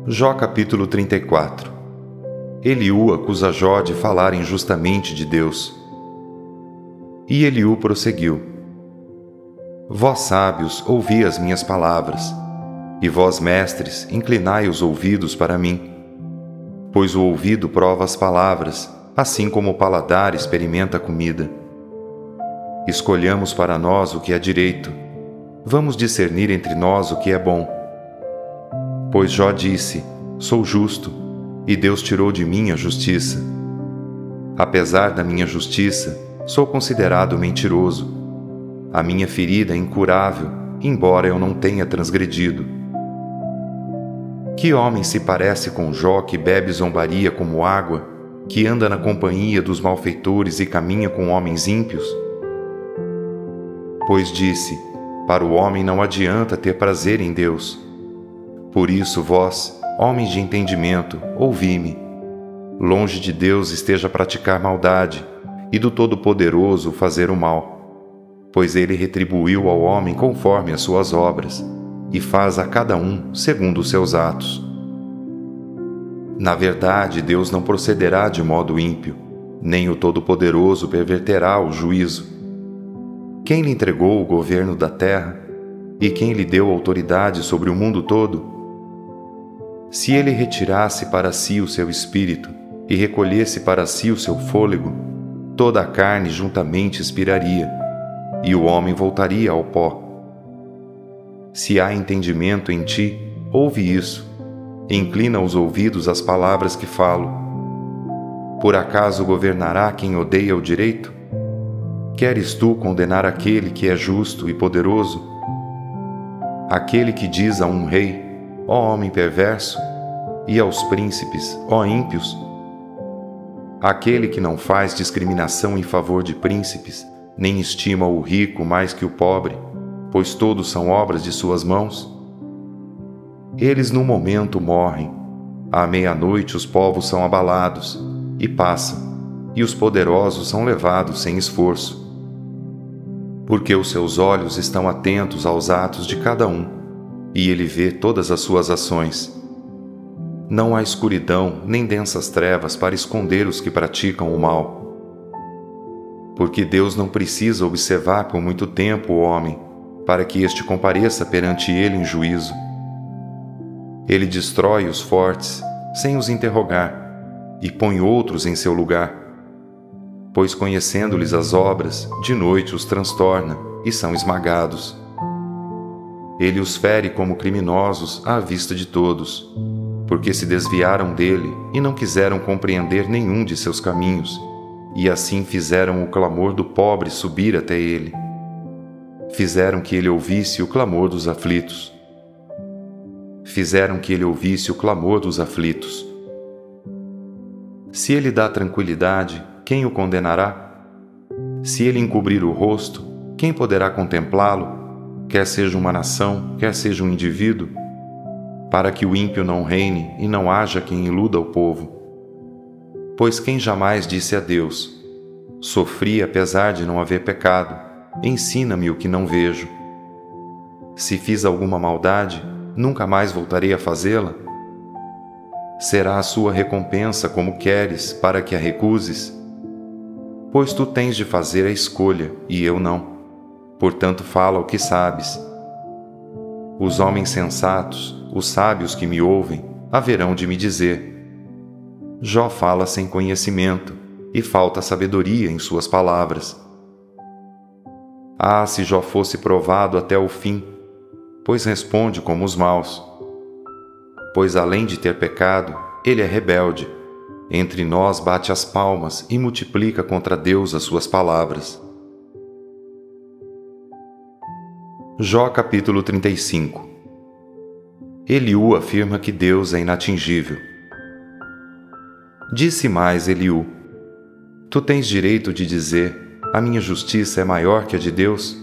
Jó capítulo 34. Eliú acusa Jó de falar injustamente de Deus. E Eliú prosseguiu: Vós sábios, ouvi as minhas palavras, e vós mestres, inclinai os ouvidos para mim. Pois o ouvido prova as palavras, assim como o paladar experimenta a comida. Escolhamos para nós o que é direito, vamos discernir entre nós o que é bom. Pois Jó disse: Sou justo, e Deus tirou de mim a justiça. Apesar da minha justiça, sou considerado mentiroso. A minha ferida é incurável, embora eu não tenha transgredido. Que homem se parece com Jó, que bebe zombaria como água, que anda na companhia dos malfeitores e caminha com homens ímpios? Pois disse: Para o homem não adianta ter prazer em Deus. Por isso vós, homens de entendimento, ouvi-me. Longe de Deus esteja praticar maldade, e do Todo-Poderoso fazer o mal. Pois ele retribuiu ao homem conforme as suas obras, e faz a cada um segundo os seus atos. Na verdade, Deus não procederá de modo ímpio, nem o Todo-Poderoso perverterá o juízo. Quem lhe entregou o governo da terra, e quem lhe deu autoridade sobre o mundo todo? Se ele retirasse para si o seu espírito e recolhesse para si o seu fôlego, toda a carne juntamente expiraria, e o homem voltaria ao pó. Se há entendimento em ti, ouve isso, e inclina os ouvidos às palavras que falo. Por acaso governará quem odeia o direito? Queres tu condenar aquele que é justo e poderoso? Aquele que diz a um rei: ó homem perverso, e aos príncipes, ó ímpios? Aquele que não faz discriminação em favor de príncipes, nem estima o rico mais que o pobre, pois todos são obras de suas mãos? Eles no momento morrem, à meia-noite os povos são abalados, e passam, e os poderosos são levados sem esforço. Porque os seus olhos estão atentos aos atos de cada um, e ele vê todas as suas ações. Não há escuridão nem densas trevas para esconder os que praticam o mal. Porque Deus não precisa observar por muito tempo o homem, para que este compareça perante ele em juízo. Ele destrói os fortes, sem os interrogar, e põe outros em seu lugar. Pois conhecendo-lhes as obras, de noite os transtorna, e são esmagados. Ele os fere como criminosos à vista de todos, porque se desviaram dele e não quiseram compreender nenhum de seus caminhos, e assim fizeram o clamor do pobre subir até ele. Fizeram que ele ouvisse o clamor dos aflitos. Fizeram que ele ouvisse o clamor dos aflitos. Se ele dá tranquilidade, quem o condenará? Se ele encobrir o rosto, quem poderá contemplá-lo? Quer seja uma nação, quer seja um indivíduo, para que o ímpio não reine e não haja quem iluda o povo. Pois quem jamais disse a Deus: sofri apesar de não haver pecado, ensina-me o que não vejo. Se fiz alguma maldade, nunca mais voltarei a fazê-la? Será a sua recompensa como queres, para que a recuses? Pois tu tens de fazer a escolha, e eu não. Portanto, fala o que sabes. Os homens sensatos, os sábios que me ouvem, haverão de me dizer: Jó fala sem conhecimento, e falta sabedoria em suas palavras. Ah, se Jó fosse provado até o fim, pois responde como os maus. Pois além de ter pecado, ele é rebelde. Entre nós bate as palmas e multiplica contra Deus as suas palavras. Jó capítulo 35. Eliú afirma que Deus é inatingível. Disse mais Eliú: Tu tens direito de dizer: a minha justiça é maior que a de Deus?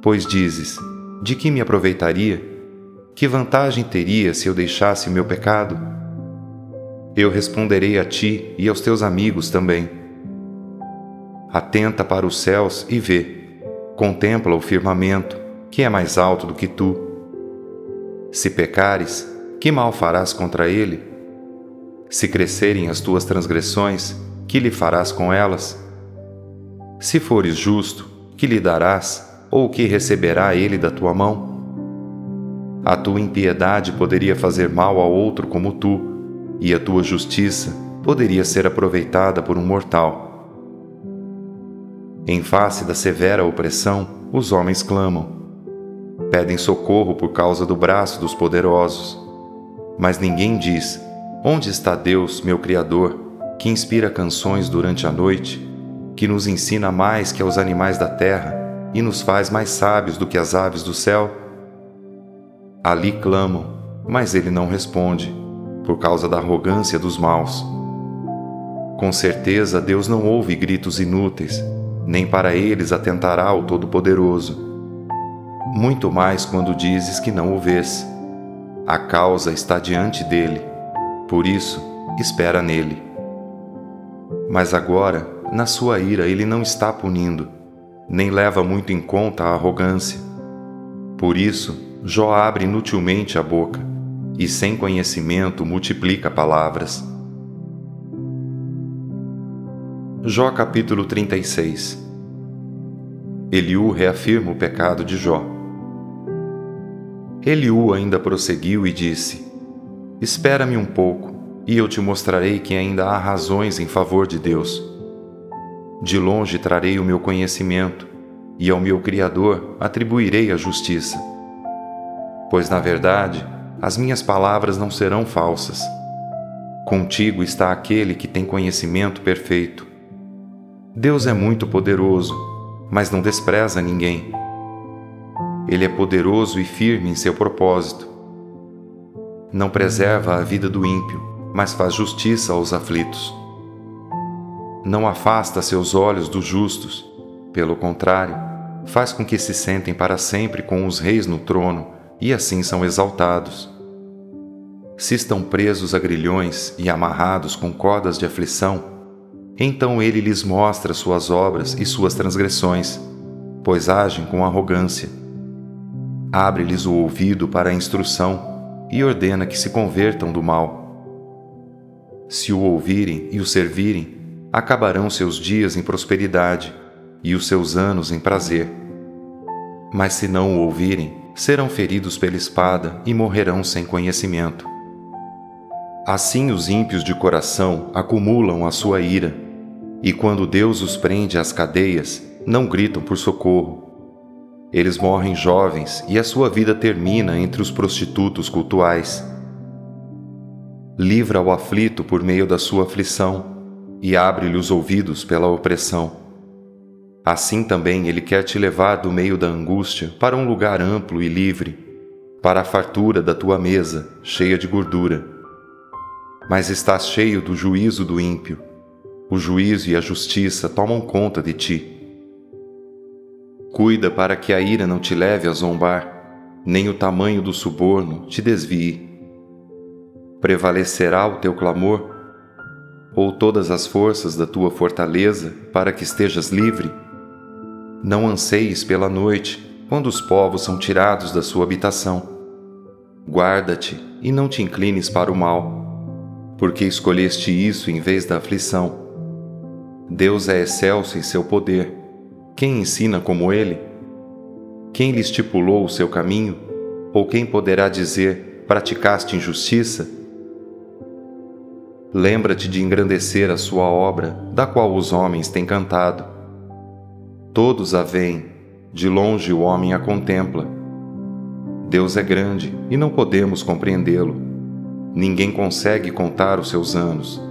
Pois dizes: de que me aproveitaria? Que vantagem teria se eu deixasse o meu pecado? Eu responderei a ti e aos teus amigos também. Atenta para os céus e vê. Contempla o firmamento, que é mais alto do que tu. Se pecares, que mal farás contra ele? Se crescerem as tuas transgressões, que lhe farás com elas? Se fores justo, que lhe darás, ou o que receberá ele da tua mão? A tua impiedade poderia fazer mal a outro como tu, e a tua justiça poderia ser aproveitada por um mortal. Em face da severa opressão, os homens clamam. Pedem socorro por causa do braço dos poderosos. Mas ninguém diz: onde está Deus, meu Criador, que inspira canções durante a noite, que nos ensina mais que aos animais da terra e nos faz mais sábios do que as aves do céu? Ali clamam, mas ele não responde, por causa da arrogância dos maus. Com certeza Deus não ouve gritos inúteis, nem para eles atentará o Todo-Poderoso. Muito mais quando dizes que não o vês. A causa está diante dele, por isso, espera nele. Mas agora, na sua ira, ele não está punindo, nem leva muito em conta a arrogância. Por isso, Jó abre inutilmente a boca, e sem conhecimento multiplica palavras. Jó capítulo 36. Eliú reafirma o pecado de Jó. Eliú ainda prosseguiu e disse: espera-me um pouco, e eu te mostrarei que ainda há razões em favor de Deus. De longe trarei o meu conhecimento, e ao meu Criador atribuirei a justiça. Pois, na verdade, as minhas palavras não serão falsas. Contigo está aquele que tem conhecimento perfeito. Deus é muito poderoso, mas não despreza ninguém. Ele é poderoso e firme em seu propósito. Não preserva a vida do ímpio, mas faz justiça aos aflitos. Não afasta seus olhos dos justos, pelo contrário, faz com que se sentem para sempre com os reis no trono, e assim são exaltados. Se estão presos a grilhões e amarrados com cordas de aflição, então ele lhes mostra suas obras e suas transgressões, pois agem com arrogância. Abre-lhes o ouvido para a instrução e ordena que se convertam do mal. Se o ouvirem e o servirem, acabarão seus dias em prosperidade e os seus anos em prazer. Mas se não o ouvirem, serão feridos pela espada e morrerão sem conhecimento. Assim os ímpios de coração acumulam a sua ira, e quando Deus os prende às cadeias, não gritam por socorro. Eles morrem jovens e a sua vida termina entre os prostitutos cultuais. Livra o aflito por meio da sua aflição e abre-lhe os ouvidos pela opressão. Assim também ele quer te levar do meio da angústia para um lugar amplo e livre, para a fartura da tua mesa, cheia de gordura. Mas estás cheio do juízo do ímpio. O juízo e a justiça tomam conta de ti. Cuida para que a ira não te leve a zombar, nem o tamanho do suborno te desvie. Prevalecerá o teu clamor, ou todas as forças da tua fortaleza, para que estejas livre? Não anseies pela noite, quando os povos são tirados da sua habitação. Guarda-te e não te inclines para o mal, porque escolheste isso em vez da aflição. Deus é excelso em seu poder. Quem ensina como ele? Quem lhe estipulou o seu caminho? Ou quem poderá dizer: praticaste injustiça? Lembra-te de engrandecer a sua obra, da qual os homens têm cantado. Todos a veem, de longe o homem a contempla. Deus é grande e não podemos compreendê-lo. Ninguém consegue contar os seus anos.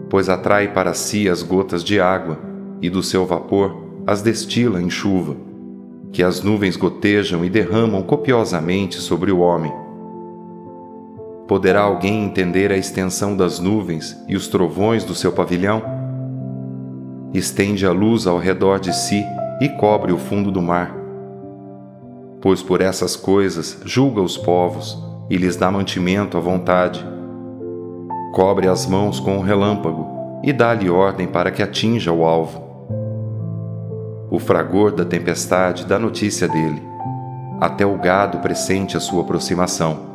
Pois atrai para si as gotas de água, e do seu vapor as destila em chuva, que as nuvens gotejam e derramam copiosamente sobre o homem. Poderá alguém entender a extensão das nuvens e os trovões do seu pavilhão? Estende a luz ao redor de si e cobre o fundo do mar. Pois por essas coisas julga os povos e lhes dá mantimento à vontade. Cobre as mãos com o relâmpago e dá-lhe ordem para que atinja o alvo. O fragor da tempestade dá notícia dele. Até o gado pressente a sua aproximação.